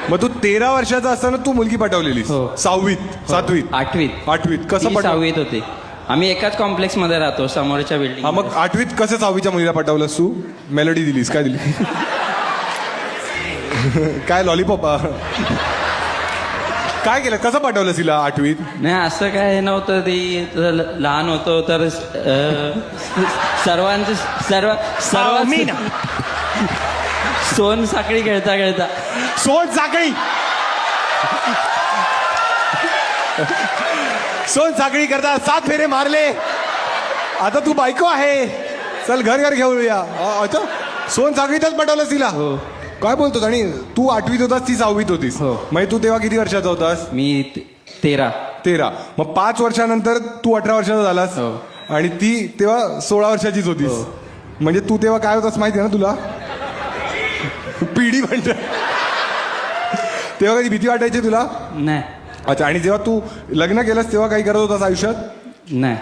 मग तू 13 वर्षाचा असताना तू मुलगी पटवलेली हो. 6वीत 7वीत आठवीत 8वीत कसं ती पटव 6वीत होती. आम्ही एकाच कॉम्प्लेक्स मध्ये राहतो समोरच्या हा बिल्डिंग. मग 8वीत कसं 6वीच्या मुलीला पटवलंस तू? मेलोडी दिलीस काय दिली? काय लॉलीपॉप? काय केलं कसं पटवलं तिला 8वीत? नाही असं काय नव्हतं. ती लहान होतो तर सर्वांचं सर्व मी ना सोन साखळी खेळता खेळता सोन साखळी सोन साखळी करता 7 फेरे मारले. आता तू बायको आहे, चल घर घर घेऊया. अच्छा सोन साखळीतच पटवलंस तिला? हो. काय बोलतोस? आणि तू 8वीत होतास ती 6वीत होतीस. हो. म्हणजे तू तेव्हा किती वर्षाचा होतास? मी 13. 13. मग 5 वर्षानंतर तू 18 वर्षाचा झालास. हो. आणि ती तेव्हा 16 वर्षाचीच होतीस. हो. म्हणजे तू तेव्हा काय होतास माहिती आहे ना तुला? पिढी म्हणत. तेव्हा कधी भीती वाटायची तुला? नाही अच्छा. आणि जेव्हा तू लग्न केलंस तेव्हा काही करत होतास आयुष्यात? नाही